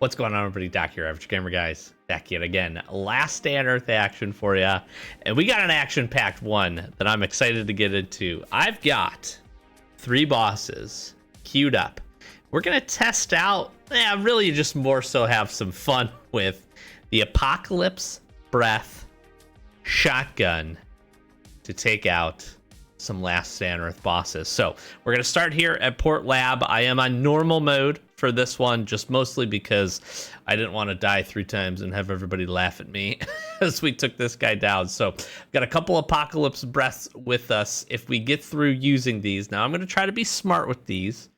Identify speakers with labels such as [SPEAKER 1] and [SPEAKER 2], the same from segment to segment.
[SPEAKER 1] What's going on, everybody? Doc here, Average Gamer Guys. Back yet again. Last day on Earth action for you. And we got an action-packed one that I'm excited to get into. I've got 3 bosses queued up. We're going to test out, really just more so have some fun with the Apocalypse Breath Shotgun to take out some Last Day on Earth bosses. So we're going to start here at Port Lab. I am on normal mode for this one, just mostly because I didn't want to die 3 times and have everybody laugh at me as we took this guy down. So got a couple Apocalypse Breaths with us. If we get through using these, now I'm going to try to be smart with these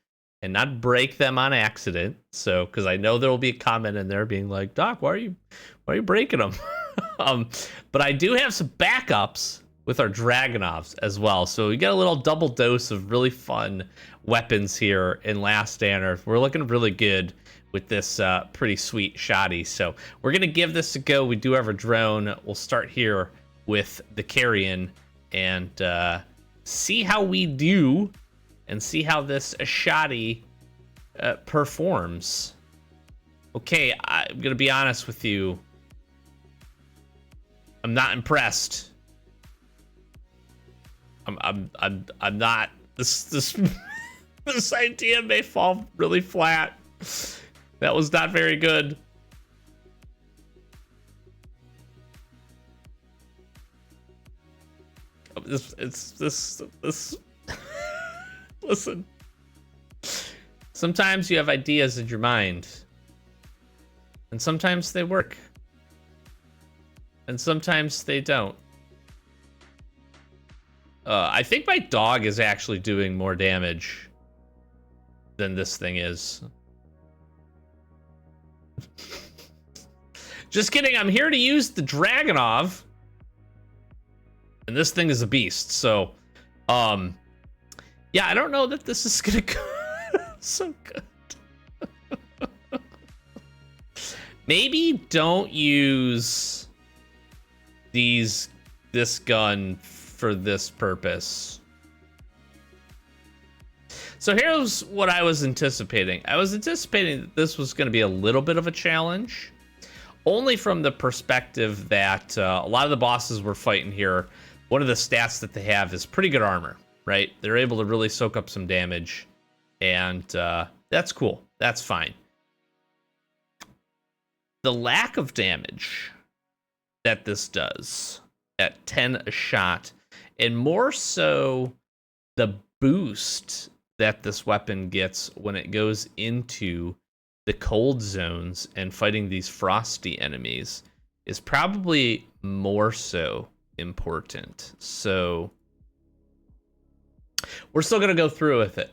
[SPEAKER 1] and not break them on accident. So, because I know there will be a comment in there being like, Doc, why are you breaking them? But I do have some backups with our Dragonovs as well. So we get a little double dose of really fun weapons here in Last Day on Earth. We're looking really good with this pretty sweet shoddy. So we're going to give this a go. We do have a drone. We'll start here with the Carion and see how we do and see how this shoddy performs. Okay, I'm going to be honest with you. I'm not impressed. I'm not. This idea may fall really flat. That was not very good. This. Listen. Sometimes you have ideas in your mind, and sometimes they work, and sometimes they don't. I think my dog is actually doing more damage than this thing is. Just kidding, I'm here to use the Dragonov. And this thing is a beast, so... yeah, I don't know that this is gonna go so good. Maybe don't use this gun for this purpose. So here's what I was anticipating. I was anticipating that this was going to be a little bit of a challenge, only from the perspective that a lot of the bosses we're fighting here, one of the stats that they have is pretty good armor, right? They're able to really soak up some damage, and that's cool. That's fine. The lack of damage that this does at 10 a shot, and more so the boost that this weapon gets when it goes into the cold zones and fighting these frosty enemies, is probably more so important. So we're still going to go through with it.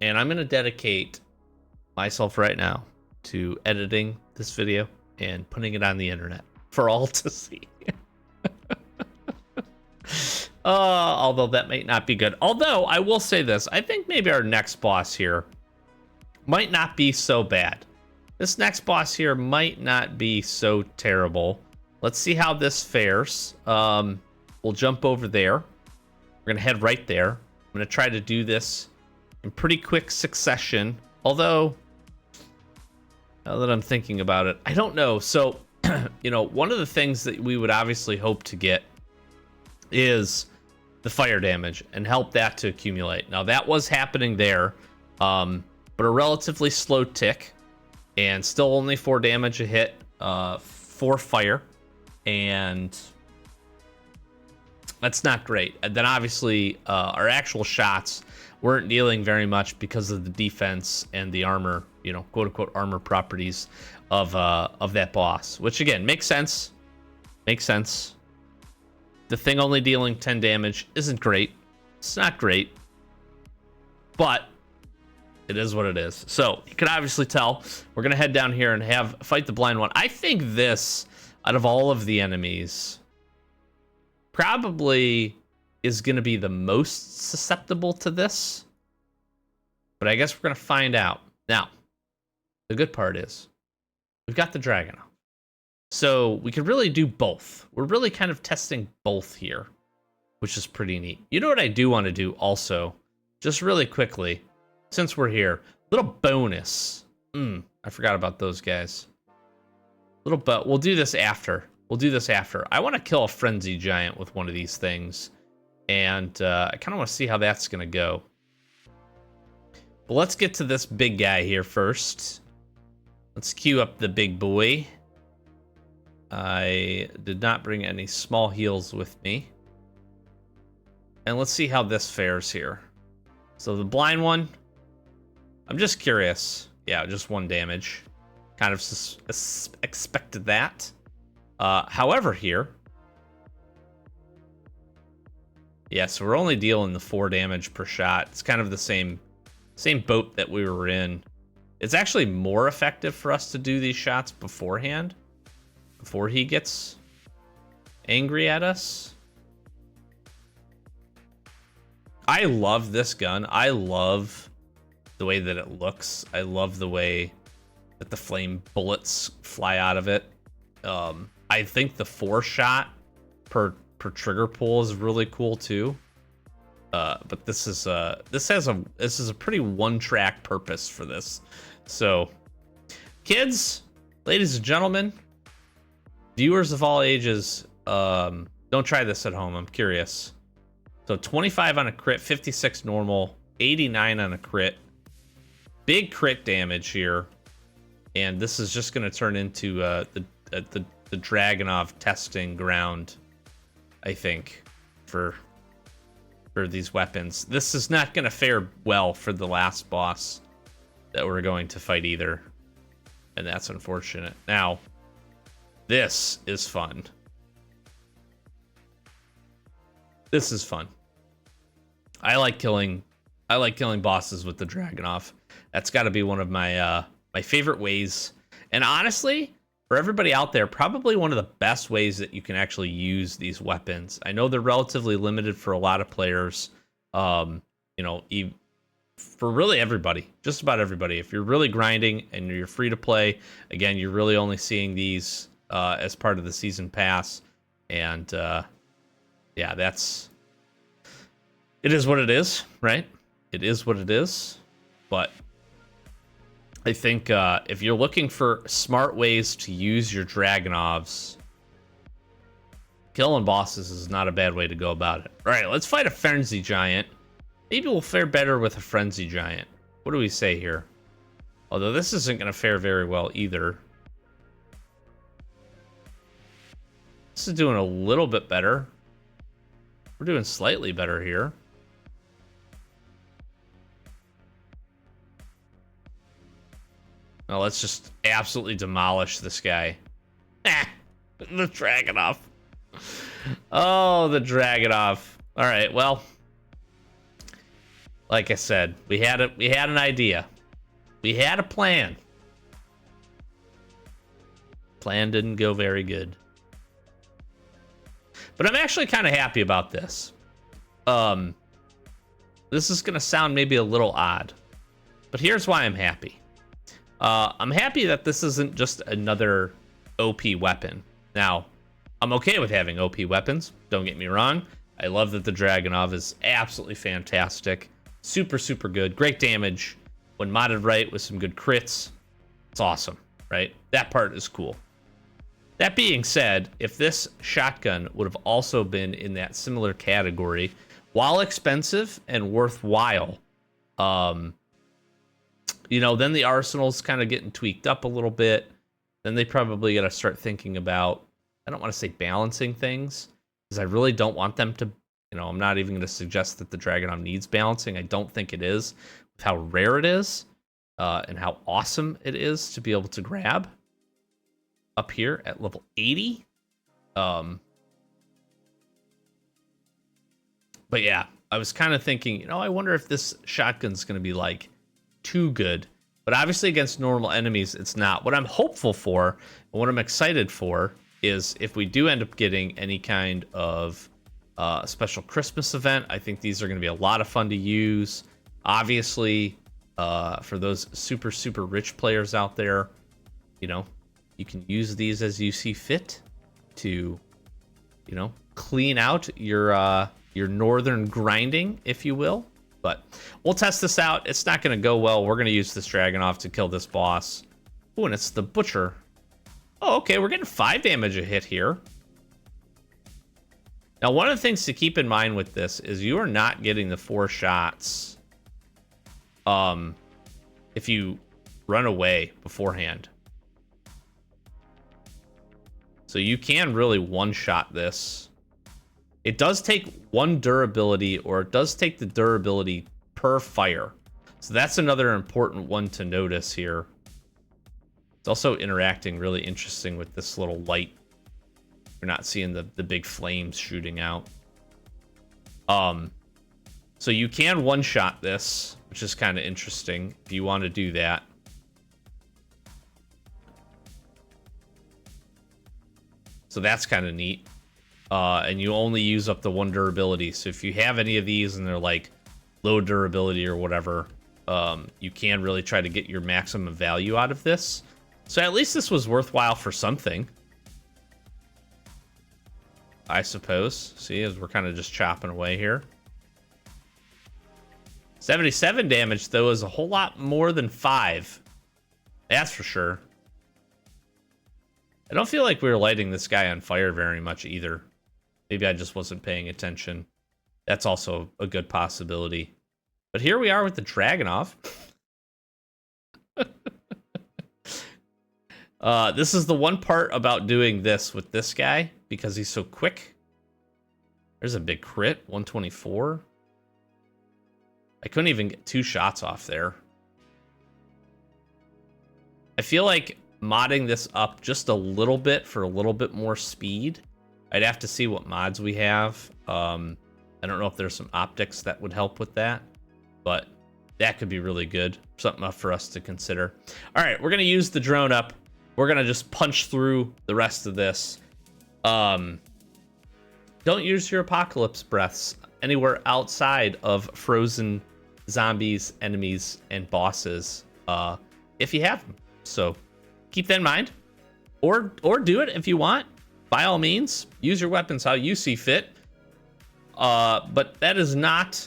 [SPEAKER 1] And I'm going to dedicate myself right now to editing this video and putting it on the internet for all to see. Although that might not be good. Although, I will say this. I think maybe our next boss here might not be so bad. This next boss here might not be so terrible. Let's see how this fares. We'll jump over there. We're going to head right there. I'm going to try to do this in pretty quick succession. Although, now that I'm thinking about it, I don't know. So, you know, one of the things that we would obviously hope to get is the fire damage and help that to accumulate. Now that was happening there, but a relatively slow tick, and still only 4 damage a hit for fire, and that's not great. And then obviously our actual shots weren't dealing very much because of the defense and the armor, you know, quote unquote armor properties of that boss, which again makes sense. Makes sense. The thing only dealing 10 damage isn't great. It's not great, but it is what it is. So you can obviously tell we're going to head down here and fight the blind one. I think this, out of all of the enemies, probably is going to be the most susceptible to this. But I guess we're going to find out. Now, the good part is we've got the Dragonov. So we could really do both. We're really kind of testing both here, which is pretty neat. You know what I do want to do also, just really quickly, since we're here, little bonus I forgot about those guys. Little but we'll do this after. We'll do this after. I want to kill a frenzy giant with one of these things. And I kind of want to see how that's going to go. But let's get to this big guy here first. Let's queue up the big boy. I did not bring any small heals with me. And let's see how this fares here. So the blind one, I'm just curious. Yeah, just 1 damage. Kind of expected that. However here, yeah, so we're only dealing the 4 damage per shot. It's kind of the same boat that we were in. It's actually more effective for us to do these shots beforehand, before he gets angry at us. I love this gun. I love the way that it looks. I love the way that the flame bullets fly out of it. I think the 4 shot per trigger pull is really cool too. But this is a pretty one-track purpose for this. So, kids, ladies and gentlemen, viewers of all ages, don't try this at home. I'm curious. So 25 on a crit, 56 normal, 89 on a crit. Big crit damage here. And this is just going to turn into the Dragonov testing ground, I think, for these weapons. This is not going to fare well for the last boss that we're going to fight either. And that's unfortunate. Now, this is fun. This is fun. I like killing bosses with the Dragonov. That's got to be one of my my favorite ways. And honestly, for everybody out there, probably one of the best ways that you can actually use these weapons. I know they're relatively limited for a lot of players. You know, for really everybody, just about everybody. If you're really grinding and you're free to play, again, you're really only seeing these as part of the season pass. And yeah, it is what it is, right? It is what it is. But I think if you're looking for smart ways to use your Dragonovs, killing bosses is not a bad way to go about it. All right, let's fight a Frenzy Giant. Maybe we'll fare better with a Frenzy Giant. What do we say here? Although this isn't going to fare very well either. This is doing a little bit better. We're doing slightly better here. Now let's just absolutely demolish this guy. The Dragonov. Oh, the Dragonov. All right, well, like I said, we had an idea. We had a plan. Plan didn't go very good. But I'm actually kind of happy about this. This is going to sound maybe a little odd, but here's why I'm happy. I'm happy that this isn't just another OP weapon. Now, I'm okay with having OP weapons. Don't get me wrong. I love that the Dragonov is absolutely fantastic. Super, super good. Great damage. When modded right with some good crits, it's awesome, right? That part is cool. That being said, if this shotgun would have also been in that similar category, while expensive and worthwhile, you know, then the arsenal's kind of getting tweaked up a little bit. Then they probably got to start thinking about, I don't want to say balancing things, because I really don't want them to, you know, I'm not even going to suggest that the Dragonov needs balancing. I don't think it is, with how rare it is, and how awesome it is to be able to grab up here at level 80. But yeah, I was kind of thinking, you know, I wonder if this shotgun's going to be like too good. But obviously against normal enemies, it's not. What I'm hopeful for, and what I'm excited for, is if we do end up getting any kind of special Christmas event, I think these are going to be a lot of fun to use. Obviously, for those super, super rich players out there, you know, you can use these as you see fit to, you know, clean out your northern grinding, if you will. But we'll test this out. It's not going to go well. We're going to use this Dragonov to kill this boss. Oh, and it's the Butcher. Oh, okay. We're getting 5 damage a hit here. Now, one of the things to keep in mind with this is you are not getting the 4 shots if you run away beforehand. So you can really one-shot this. It does take 1 durability, or it does take the durability per fire. So that's another important one to notice here. It's also interacting really interesting with this little light. You're not seeing the big flames shooting out. So you can one-shot this, which is kind of interesting if you want to do that. So that's kind of neat. And you only use up the 1 durability. So if you have any of these and they're like low durability or whatever, you can really try to get your maximum value out of this. So at least this was worthwhile for something, I suppose. See, as we're kind of just chopping away here. 77 damage, though, is a whole lot more than 5. That's for sure. I don't feel like we were lighting this guy on fire very much either. Maybe I just wasn't paying attention. That's also a good possibility. But here we are with the Dragonov. This is the one part about doing this with this guy, because he's so quick. There's a big crit, 124. I couldn't even get 2 shots off there. I feel like modding this up just a little bit for a little bit more speed. I'd have to see what mods we have. I don't know if there's some optics that would help with that, but that could be really good. Something up for us to consider. All right, we're going to use the drone up. We're going to just punch through the rest of this. Don't use your apocalypse breaths anywhere outside of frozen zombies, enemies, and bosses if you have them. So keep that in mind. Or do it if you want. By all means, use your weapons how you see fit. But that is not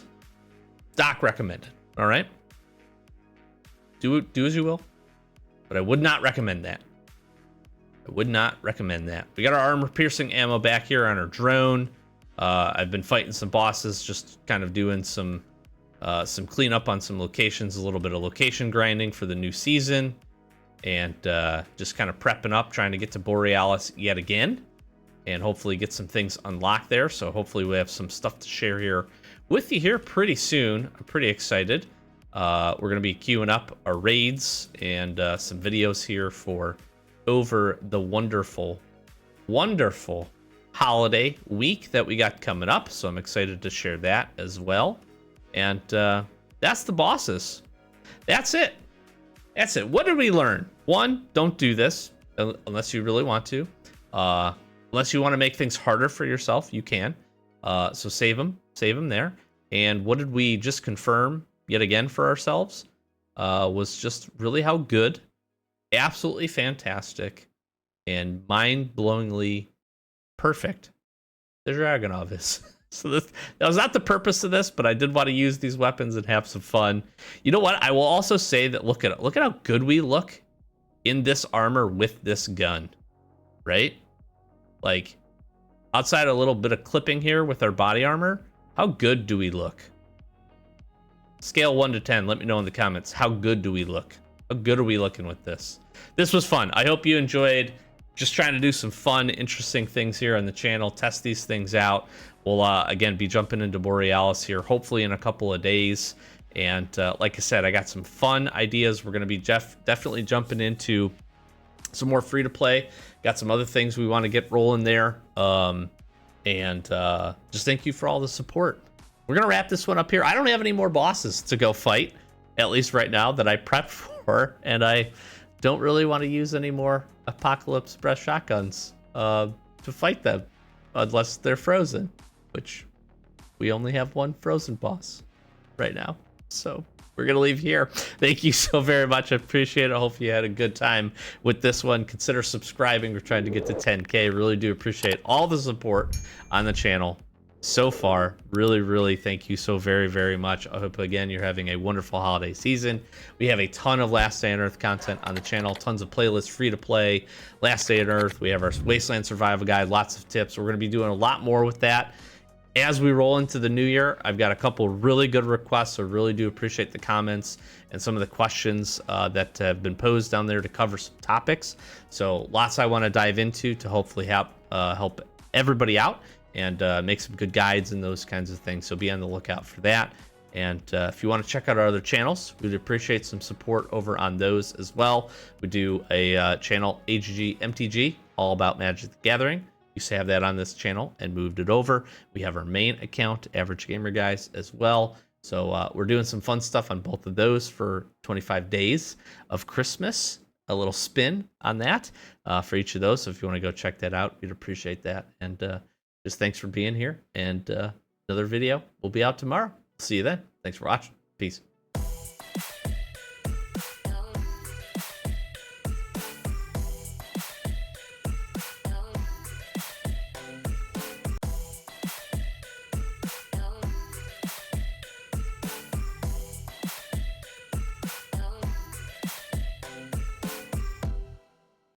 [SPEAKER 1] stock recommended. All right? Do as you will. But I would not recommend that. I would not recommend that. We got our armor-piercing ammo back here on our drone. I've been fighting some bosses, just kind of doing some cleanup on some locations, a little bit of location grinding for the new season, and just kind of prepping up, trying to get to Borealis yet again, and hopefully get some things unlocked there. So hopefully we have some stuff to share here with you here pretty soon. I'm pretty excited. We're going to be queuing up our raids and some videos here for over the wonderful holiday week that we got coming up. So I'm excited to share that as well. And that's the bosses. That's it. That's it. What did we learn? 1, don't do this unless you really want to. Unless you want to make things harder for yourself, you can. So save them there. And what did we just confirm yet again for ourselves? Was just really how good, absolutely fantastic, and mind-blowingly perfect the Dragunov is. So that was not the purpose of this, but I did want to use these weapons and have some fun. You know what? I will also say that look at how good we look in this armor with this gun, right? Like, outside a little bit of clipping here with our body armor, how good do we look? Scale 1 to 10. Let me know in the comments. How good do we look? How good are we looking with this? This was fun. I hope you enjoyed. Just trying to do some fun, interesting things here on the channel. Test these things out. We'll, again, be jumping into Borealis here, hopefully in a couple of days. And like I said, I got some fun ideas. We're going to be definitely jumping into some more free-to-play. Got some other things we want to get rolling there. Just thank you for all the support. We're going to wrap this one up here. I don't have any more bosses to go fight, at least right now, that I prepped for. And I don't really want to use any more Apocalypse Breath shotguns to fight them unless they're frozen, which we only have one frozen boss right now. So we're going to leave here. Thank you so very much. I appreciate it. I hope you had a good time with this one. Consider subscribing. We're trying to get to 10K. Really do appreciate all the support on the channel. so far. Really thank you so very much. I hope again you're having a wonderful holiday season. We have a ton of Last Day on Earth content on the channel, tons of playlists, free to play. Last Day on Earth, we have our Wasteland Survival Guide, lots of tips. We're going to be doing a lot more with that as we roll into the new year. I've got a couple really good requests, so really do appreciate the comments and some of the questions that have been posed down there to cover some topics. So lots I want to dive into to hopefully help everybody out and make some good guides and those kinds of things. So be on the lookout for that. And if you want to check out our other channels, we'd appreciate some support over on those as well. We do a channel, AGG MTG, all about Magic the Gathering. Used to have that on this channel and moved it over. We have our main account, Average Gamer Guys, as well. So we're doing some fun stuff on both of those for 25 days of Christmas. A little spin on that for each of those. So if you want to go check that out, we'd appreciate that. And just thanks for being here. And another video will be out tomorrow. See you then. Thanks for watching. Peace.